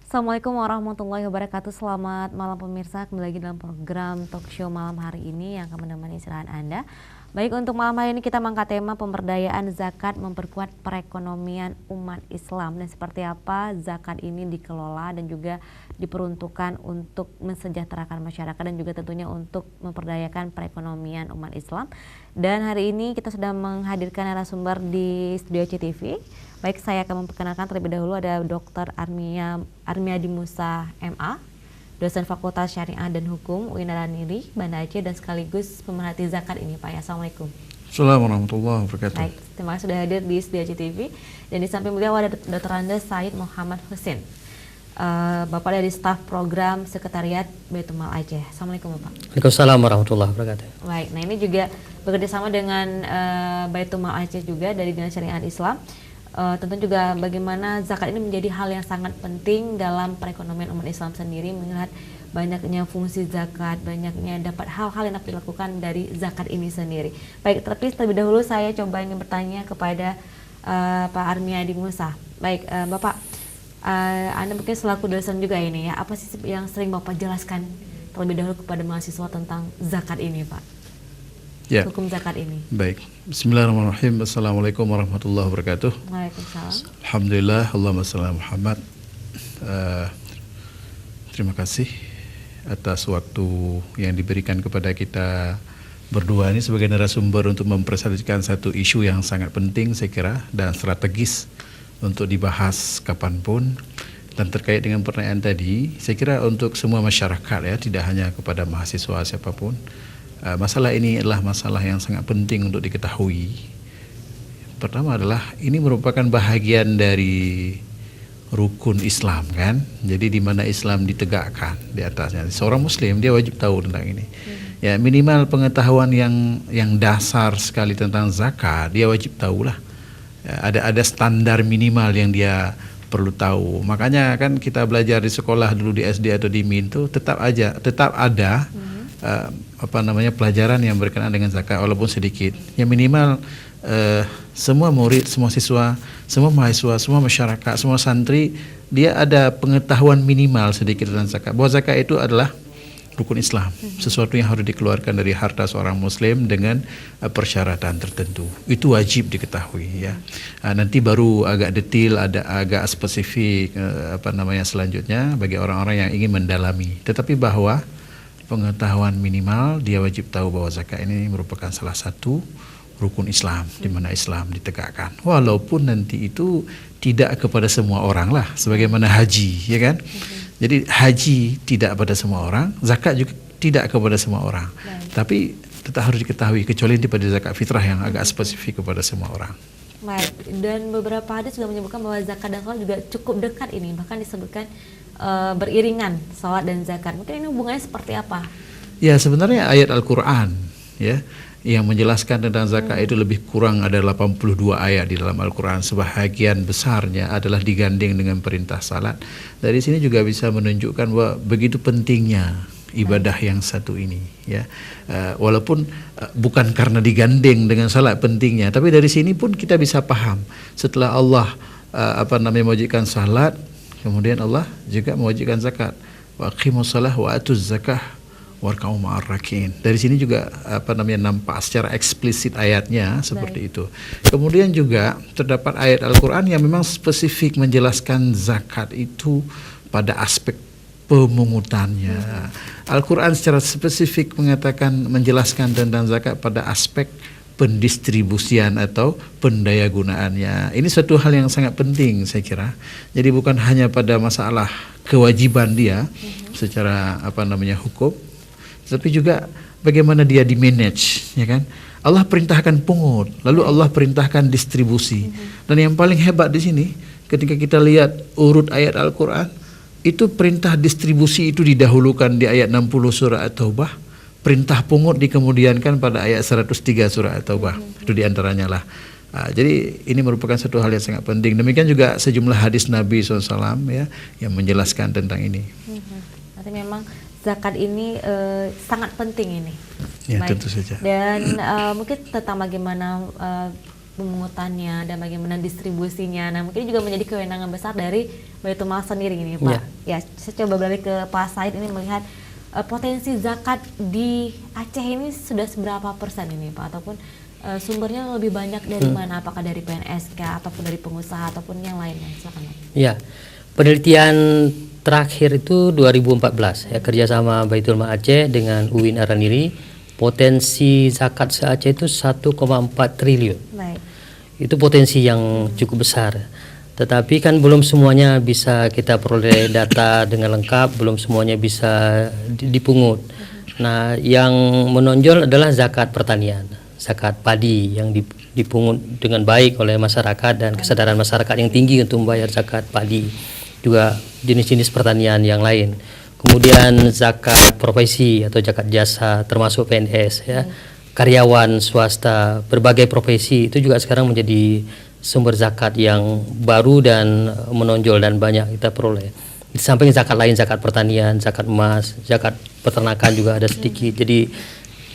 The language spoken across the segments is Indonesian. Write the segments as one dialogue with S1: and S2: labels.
S1: Assalamualaikum warahmatullahi wabarakatuh. Selamat malam pemirsa, kembali lagi dalam program talk show malam hari ini yang akan menemani istirahat Anda. Baik, untuk malam hari ini kita mengangkat tema pemberdayaan zakat memperkuat perekonomian umat Islam, dan seperti apa zakat ini dikelola dan juga diperuntukkan untuk mensejahterakan masyarakat dan juga tentunya untuk memperdayakan perekonomian umat Islam. Dan hari ini kita sudah menghadirkan narasumber di studio CTV. Baik, saya akan memperkenalkan terlebih dahulu ada Dr. Armiadi Musa MA, dosen Fakultas Syariah dan Hukum UIN Daraniri, Banda Aceh, dan sekaligus pemerhati zakat ini Pak ya. Assalamualaikum.
S2: Assalamualaikum warahmatullahi wabarakatuh.
S1: Baik, terima kasih sudah hadir di studio CTV. Dan di samping beliau ada Dr. Andes Said Muhammad Husin, Bapak dari staf program Sekretariat Baitul Mal Aceh. Assalamualaikum Bapak.
S3: Waalaikumsalam warahmatullahi wabarakatuh.
S1: Baik, nah ini juga bekerja sama dengan Baitul Mal Aceh juga dari Dinas Syariah Islam. Tentu juga bagaimana zakat ini menjadi hal yang sangat penting dalam perekonomian umat Islam sendiri, melihat banyaknya fungsi zakat, banyaknya dapat hal-hal yang dapat dilakukan dari zakat ini sendiri. Baik, tapi terlebih dahulu saya coba ingin bertanya kepada Pak Armiadi Musa. Baik, Bapak, Anda mungkin selaku dosen juga ini ya, apa sih yang sering Bapak jelaskan terlebih dahulu kepada mahasiswa tentang zakat ini, Pak?
S2: Ya.
S1: Hukum zakat ini.
S2: Baik. Bismillahirrahmanirrahim. Assalamualaikum warahmatullahi wabarakatuh.
S1: Waalaikumsalam.
S2: Alhamdulillah, Allahumma shalli ala Muhammad. Terima kasih atas waktu yang diberikan kepada kita berdua ini sebagai narasumber untuk mempresentasikan satu isu yang sangat penting saya kira dan strategis untuk dibahas kapanpun. Dan terkait dengan pertanyaan tadi, saya kira untuk semua masyarakat ya, tidak hanya kepada mahasiswa siapapun. Masalah ini adalah masalah yang sangat penting untuk diketahui. Pertama adalah ini merupakan bahagian dari rukun Islam kan. Jadi di mana Islam ditegakkan di atasnya. Seorang muslim dia wajib tahu tentang ini. Ya, minimal pengetahuan yang dasar sekali tentang zakat dia wajib tahulah. Ya, ada standar minimal yang dia perlu tahu. Makanya kan kita belajar di sekolah dulu di SD atau di MIN itu tetap ada pelajaran yang berkenaan dengan zakat walaupun sedikit. Yang minimal semua murid, semua siswa, semua mahasiswa, semua masyarakat, semua santri dia ada pengetahuan minimal sedikit tentang zakat. Bahwa zakat itu adalah rukun Islam, sesuatu yang harus dikeluarkan dari harta seorang muslim dengan persyaratan tertentu. Itu wajib diketahui ya. Nanti baru agak detail, agak spesifik selanjutnya bagi orang-orang yang ingin mendalami. Tetapi bahwa pengetahuan minimal dia wajib tahu bahwa zakat ini merupakan salah satu rukun Islam di mana Islam ditegakkan. Walaupun nanti itu tidak kepada semua orang lah, sebagaimana haji, ya kan? Jadi haji tidak pada semua orang, zakat juga tidak kepada semua orang. Tapi tetap harus diketahui kecuali pada zakat fitrah yang agak spesifik kepada semua orang.
S1: Baik, dan beberapa hadis juga menyebutkan bahwa zakat dan sholat juga cukup dekat ini, bahkan disebutkan beriringan sholat dan zakat. Mungkin ini hubungannya seperti apa? Ya,
S2: sebenarnya ayat Al-Quran ya yang menjelaskan tentang zakat itu lebih kurang ada 82 ayat di dalam Al-Quran. Sebahagian besarnya adalah digandeng dengan perintah salat. Dari sini juga bisa menunjukkan bahwa begitu pentingnya ibadah yang satu ini ya. Walaupun bukan karena digandeng dengan salat pentingnya, tapi dari sini pun kita bisa paham setelah Allah mewajibkan salat, kemudian Allah juga mewajibkan zakat. Wa aqimus shalah wa atuz zakah warka'u ma'ar rakin. Dari sini juga nampak secara eksplisit ayatnya seperti itu. Kemudian juga terdapat ayat Al-Qur'an yang memang spesifik menjelaskan zakat itu pada aspek pemungutannya. Al-Qur'an secara spesifik menjelaskan tentang zakat pada aspek pendistribusian atau pendayagunaannya. Ini suatu hal yang sangat penting saya kira. Jadi bukan hanya pada masalah kewajiban dia secara hukum, tapi juga bagaimana dia di-manage, ya kan? Allah perintahkan pungut, lalu Allah perintahkan distribusi. Dan yang paling hebat di sini ketika kita lihat urut ayat Al-Qur'an, itu perintah distribusi itu didahulukan di ayat 60 surah At-Taubah. Perintah pungut dikemudiankan pada ayat 103 surah At-Taubah. Itu diantaranya lah. Jadi ini merupakan satu hal yang sangat penting. Demikian juga sejumlah hadis Nabi SAW ya, yang menjelaskan tentang ini.
S1: Berarti memang zakat ini sangat penting ini.
S2: Ya, tentu saja.
S1: Dan mungkin tentang bagaimana pemungutannya dan bagaimana distribusinya. Nah, mungkin juga menjadi kewenangan besar dari Baitul Mal sendiri ini, Pak. Ya, saya coba balik ke Pak Said ini melihat potensi zakat di Aceh ini sudah seberapa persen ini Pak, ataupun sumbernya lebih banyak dari mana, apakah dari PNS kah, ataupun dari pengusaha ataupun yang lainnya? Silakan Pak.
S3: Ya, penelitian terakhir itu 2014 ya, kerjasama Baitul Mal Aceh dengan UIN Araniri, potensi zakat se-Aceh itu 1,4 triliun.
S1: Baik.
S3: Itu potensi yang cukup besar. Tetapi kan belum semuanya bisa kita peroleh data dengan lengkap, belum semuanya bisa dipungut. Nah, yang menonjol adalah zakat pertanian, zakat padi yang dipungut dengan baik oleh masyarakat dan kesadaran masyarakat yang tinggi untuk membayar zakat padi. Juga jenis-jenis pertanian yang lain. Kemudian zakat profesi atau zakat jasa termasuk PNS ya. Karyawan swasta, berbagai profesi itu juga sekarang menjadi sumber zakat yang baru dan menonjol dan banyak kita peroleh. Di samping zakat lain, zakat pertanian, zakat emas, zakat peternakan juga ada sedikit. Jadi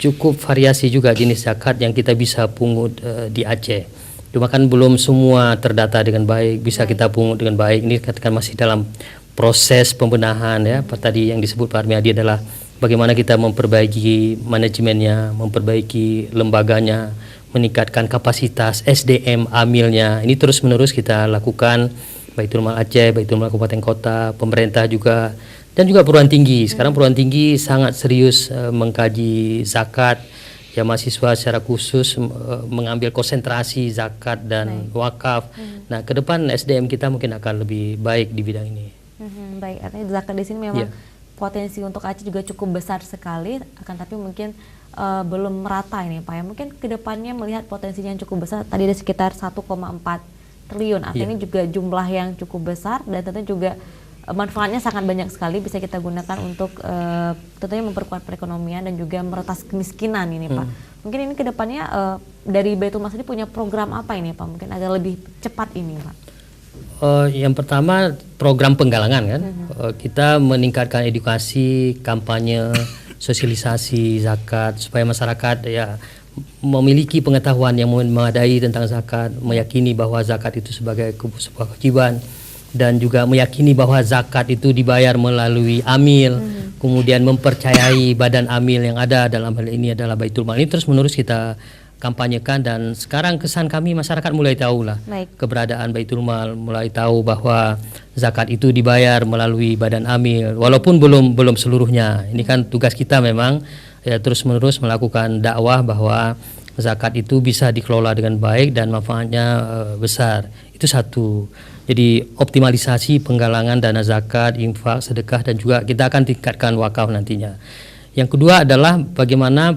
S3: cukup variasi juga jenis zakat yang kita bisa pungut di Aceh. Cuma kan belum semua terdata dengan baik, bisa kita pungut dengan baik. Ini katakan masih dalam proses pembenahan ya. Tadi yang disebut Pak Armiadi adalah bagaimana kita memperbaiki manajemennya, memperbaiki lembaganya, meningkatkan kapasitas SDM amilnya. Ini terus-menerus kita lakukan, Baitul Mal Aceh, Baitul Mal Kabupaten Kota, pemerintah juga, dan juga perguruan tinggi. Sekarang perguruan tinggi sangat serius mengkaji zakat. Ya, mahasiswa secara khusus mengambil konsentrasi zakat dan wakaf. Nah, ke depan SDM kita mungkin akan lebih baik di bidang ini.
S1: Baik, artinya zakat di sini memang potensi untuk Aceh juga cukup besar sekali, akan tapi mungkin belum merata ini Pak ya. Mungkin kedepannya melihat potensinya yang cukup besar, tadi ada sekitar 1,4 triliun, artinya ini juga jumlah yang cukup besar dan tentunya juga manfaatnya sangat banyak sekali, bisa kita gunakan untuk tentunya memperkuat perekonomian dan juga meretas kemiskinan ini Pak. Mungkin ini kedepannya dari Baitul Mal sendiri punya program apa ini Pak, mungkin agak lebih cepat ini Pak?
S3: Yang pertama program penggalangan kan, kita meningkatkan edukasi, kampanye, sosialisasi zakat supaya masyarakat ya memiliki pengetahuan yang memadai tentang zakat, meyakini bahwa zakat itu sebagai sebuah kewajiban dan juga meyakini bahwa zakat itu dibayar melalui amil, kemudian mempercayai badan amil yang ada, dalam hal ini adalah Baitul Mal. Ini terus menerus kita kampanyekan dan sekarang kesan kami masyarakat mulai tahu lah keberadaan Baitul Mal, mulai tahu bahwa zakat itu dibayar melalui badan amil walaupun belum seluruhnya. Ini kan tugas kita memang ya, terus menerus melakukan dakwah bahwa zakat itu bisa dikelola dengan baik dan manfaatnya besar. Itu satu. Jadi optimalisasi penggalangan dana zakat, infak, sedekah, dan juga kita akan tingkatkan wakaf nantinya. Yang kedua adalah bagaimana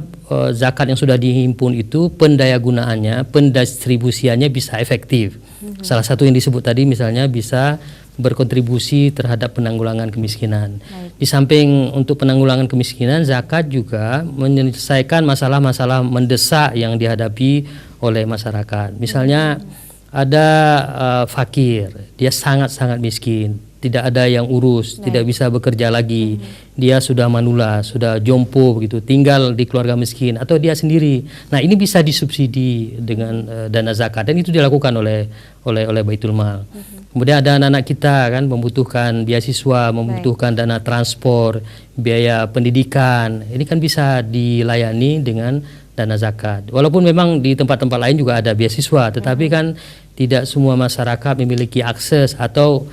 S3: zakat yang sudah dihimpun itu pendayagunaannya, pendistribusiannya bisa efektif. Salah satu yang disebut tadi misalnya bisa berkontribusi terhadap penanggulangan kemiskinan. Di samping untuk penanggulangan kemiskinan, zakat juga menyelesaikan masalah-masalah mendesak yang dihadapi oleh masyarakat. Misalnya ada fakir, dia sangat-sangat miskin, tidak ada yang urus, tidak bisa bekerja lagi, dia sudah manula, sudah jompo begitu, tinggal di keluarga miskin atau dia sendiri. Nah, ini bisa disubsidi dengan dana zakat dan itu dilakukan oleh Baitul Mal. Kemudian ada anak-anak kita kan membutuhkan beasiswa, membutuhkan dana transport, biaya pendidikan. Ini kan bisa dilayani dengan dana zakat. Walaupun memang di tempat-tempat lain juga ada beasiswa, tetapi kan tidak semua masyarakat memiliki akses atau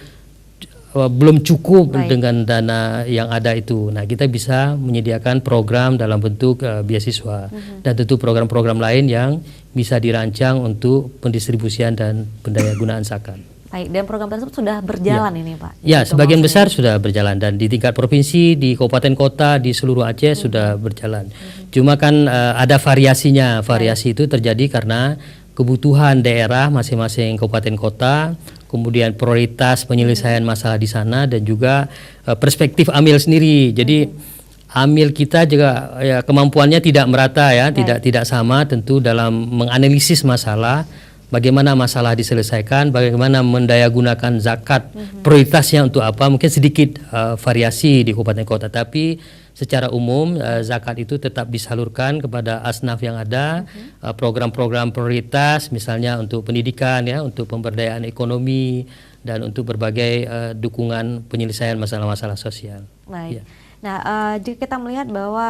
S3: belum cukup dengan dana yang ada itu. Nah, kita bisa menyediakan program dalam bentuk beasiswa dan tentu program-program lain yang bisa dirancang untuk pendistribusian dan pendayagunaan zakat.
S1: Baik, dan program tersebut sudah berjalan ini Pak?
S3: Ya, sebagian besar sudah berjalan dan di tingkat provinsi, di kabupaten kota, di seluruh Aceh sudah berjalan. Cuma kan ada variasinya. Variasi itu terjadi karena kebutuhan daerah masing-masing kabupaten kota, kemudian prioritas penyelesaian masalah di sana dan juga perspektif amil sendiri. Jadi amil kita juga ya, kemampuannya tidak merata ya, tidak sama tentu dalam menganalisis masalah. Bagaimana masalah diselesaikan, bagaimana mendayagunakan zakat, prioritasnya untuk apa, mungkin sedikit variasi di kabupaten kota, tapi secara umum zakat itu tetap disalurkan kepada asnaf yang ada, program-program prioritas misalnya untuk pendidikan ya, untuk pemberdayaan ekonomi dan untuk berbagai dukungan penyelesaian masalah-masalah sosial.
S1: Baik.
S3: Ya.
S1: Nah, jika kita melihat bahwa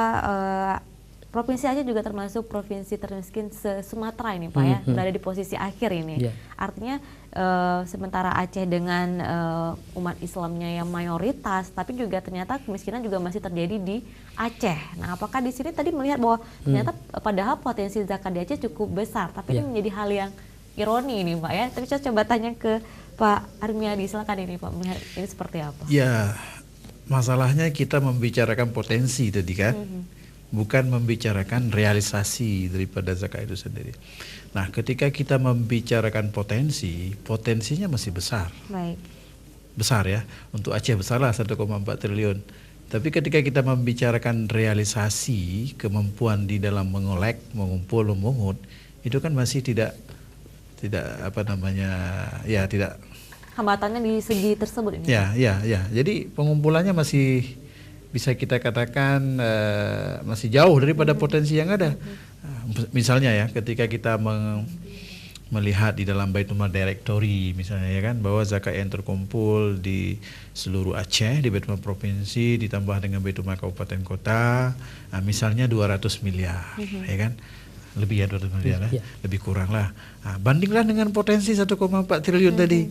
S1: Provinsi Aceh juga termasuk provinsi termiskin se-Sumatera ini Pak ya, berada di posisi akhir ini.
S3: Yeah.
S1: Artinya sementara Aceh dengan umat Islamnya yang mayoritas, tapi juga ternyata kemiskinan juga masih terjadi di Aceh. Nah, apakah di sini tadi melihat bahwa ternyata padahal potensi zakat di Aceh cukup besar, tapi ini menjadi hal yang ironi ini Pak ya. Tapi saya coba tanya ke Pak Armiadi, silakan ini Pak, melihat ini seperti apa?
S2: Ya, masalahnya kita membicarakan potensi tadi kan. Bukan membicarakan realisasi daripada zakat itu sendiri. Nah, ketika kita membicarakan potensi, potensinya masih besar.
S1: Baik.
S2: Besar ya, untuk Aceh besarlah 1,4 triliun. Tapi ketika kita membicarakan realisasi, kemampuan di dalam mengolek, mengumpul, memungut, itu kan masih tidak apa namanya, ya tidak.
S1: Hambatannya di segi tersebut ini.
S2: Ya. Jadi pengumpulannya masih bisa kita katakan masih jauh daripada potensi yang ada. Misalnya ya, ketika kita melihat di dalam Baitul Mal Directory misalnya ya kan, bahwa zakat yang terkumpul di seluruh Aceh, di Baitul Mal provinsi ditambah dengan Baitul Mal kabupaten kota, misalnya 200 miliar, ya kan? Lebih ya 200 miliar ya, lebih kurang lah. Bandinglah dengan potensi 1,4 triliun tadi.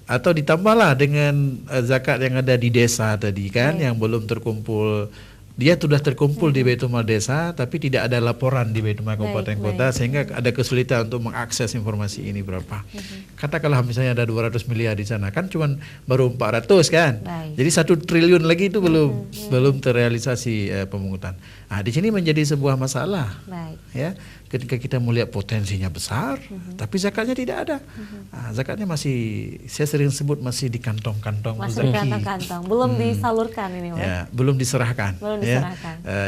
S2: Atau ditambahlah dengan zakat yang ada di desa tadi kan, yang belum terkumpul. Dia sudah terkumpul di Baitul Mal desa, tapi tidak ada laporan di Baitul Mal kabupaten kota, sehingga ada kesulitan untuk mengakses informasi ini berapa. Katakanlah misalnya ada 200 miliar di sana, kan cuman baru 400 kan. Jadi 1 triliun lagi itu belum terrealisasi pemungutan. Nah, di sini menjadi sebuah masalah. Ya, ketika kita melihat potensinya besar, tapi zakatnya tidak ada. Zakatnya masih, saya sering sebut masih di kantong-kantong
S1: masih di kantong-kantong, belum disalurkan ini Pak.
S2: Ya, belum diserahkan.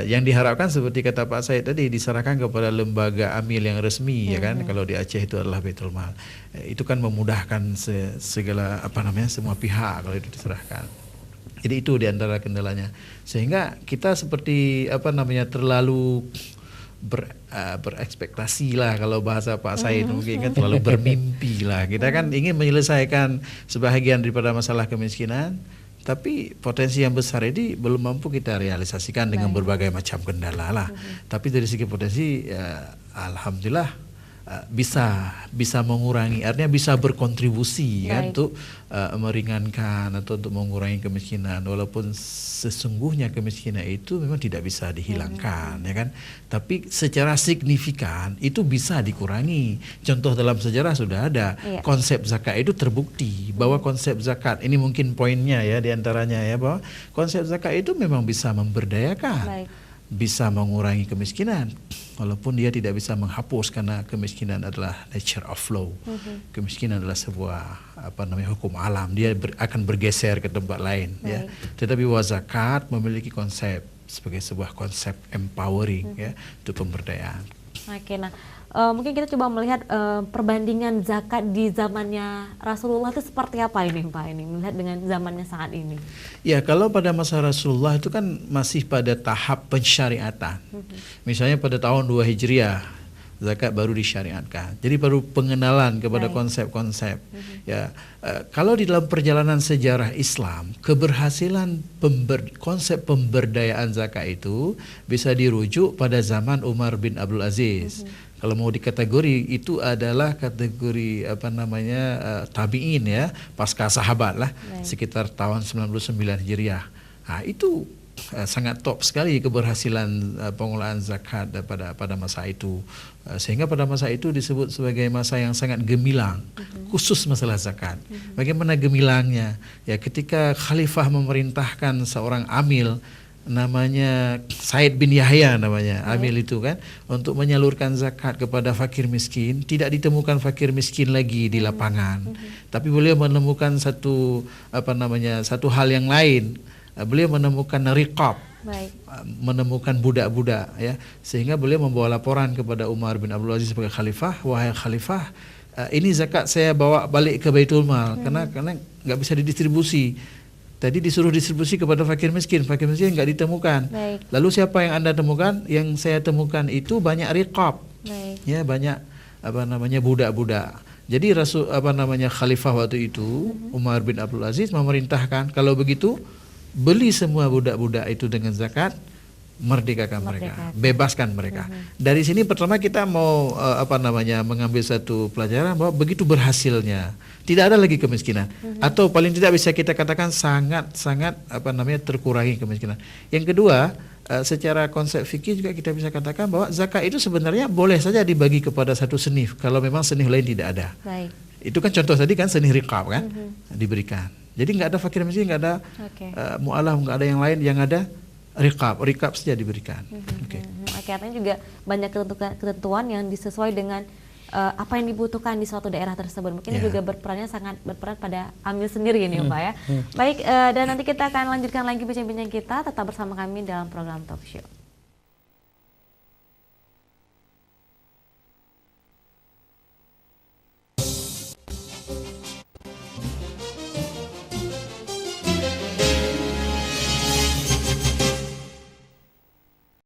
S2: Yang diharapkan seperti kata Pak Said tadi, diserahkan kepada lembaga amil yang resmi ya kan. Kalau di Aceh itu adalah Baitul Mal. Itu kan memudahkan segala semua pihak kalau itu diserahkan. Jadi itu diantara kendalanya. Sehingga kita seperti terlalu berekspektasi lah, kalau bahasa Pak Said mungkin kan terlalu bermimpi lah. Kita kan ingin menyelesaikan sebahagian daripada masalah kemiskinan, tapi potensi yang besar ini belum mampu kita realisasikan dengan berbagai macam kendala lah. Tapi dari segi potensi alhamdulillah bisa mengurangi, artinya bisa berkontribusi kan, untuk meringankan atau untuk mengurangi kemiskinan. Walaupun sesungguhnya kemiskinan itu memang tidak bisa dihilangkan ya kan, tapi secara signifikan itu bisa dikurangi. Contoh dalam sejarah sudah ada, konsep zakat itu terbukti bahwa konsep zakat ini mungkin poinnya ya diantaranya ya, bahwa konsep zakat itu memang bisa memberdayakan, bisa mengurangi kemiskinan, walaupun dia tidak bisa menghapus, karena kemiskinan adalah nature of law. Kemiskinan adalah sebuah hukum alam, dia akan bergeser ke tempat lain ya. Tetapi zakat memiliki konsep sebagai sebuah konsep empowering ya, untuk pemberdayaan.
S1: Oke, nah mungkin kita coba melihat perbandingan zakat di zamannya Rasulullah itu seperti apa ini Pak, ini melihat dengan zamannya saat ini.
S2: Ya, kalau pada masa Rasulullah itu kan masih pada tahap pensyariatan. Misalnya pada tahun 2 Hijriah zakat baru disyariatkan. Jadi baru pengenalan kepada konsep-konsep. Ya, kalau di dalam perjalanan sejarah Islam, keberhasilan konsep pemberdayaan zakat itu bisa dirujuk pada zaman Umar bin Abdul Aziz. Kalau mau dikategori, itu adalah kategori tabi'in ya, pasca sahabat lah, sekitar tahun 99 Hijriah. Nah, itu sangat top sekali keberhasilan pengelolaan zakat pada masa itu, sehingga pada masa itu disebut sebagai masa yang sangat gemilang, khusus masalah zakat. Bagaimana gemilangnya? Ya, ketika khalifah memerintahkan seorang amil namanya Said bin Yahya namanya, amil itu kan, untuk menyalurkan zakat kepada fakir miskin. Tidak ditemukan fakir miskin lagi di lapangan, tapi beliau menemukan satu hal yang lain. Beliau menemukan riqab, menemukan budak-budak ya, sehingga beliau membawa laporan kepada Umar bin Abdul Aziz sebagai khalifah, wahai khalifah, ini zakat saya bawa balik ke Baitul Mal, karena nggak bisa didistribusi. Tadi disuruh distribusi kepada fakir miskin nggak ditemukan.
S1: Baik.
S2: Lalu siapa yang Anda temukan? Yang saya temukan itu banyak riqab.
S1: Baik.
S2: Ya, banyak budak-budak. Jadi khalifah waktu itu Umar bin Abdul Aziz memerintahkan kalau begitu beli semua budak-budak itu dengan zakat, merdekakan mereka, bebaskan mereka. Dari sini pertama kita mau mengambil satu pelajaran bahwa begitu berhasilnya tidak ada lagi kemiskinan, atau paling tidak bisa kita katakan sangat terkurangi kemiskinan. Yang kedua, secara konsep fikih juga kita bisa katakan bahwa zakat itu sebenarnya boleh saja dibagi kepada satu senif kalau memang senif lain tidak ada.
S1: Baik.
S2: Itu kan contoh tadi kan senif riqab kan diberikan. Jadi nggak ada fakir miskin, nggak ada mu'alaf, nggak ada yang lain, yang ada riqab saja diberikan.
S1: Oke, artinya juga banyak ketentuan yang disesuai dengan apa yang dibutuhkan di suatu daerah tersebut. Mungkin juga sangat berperan pada amil sendiri ini Pak ya. Baik, dan nanti kita akan lanjutkan lagi bincang-bincang kita, tetap bersama kami dalam program Talk Show.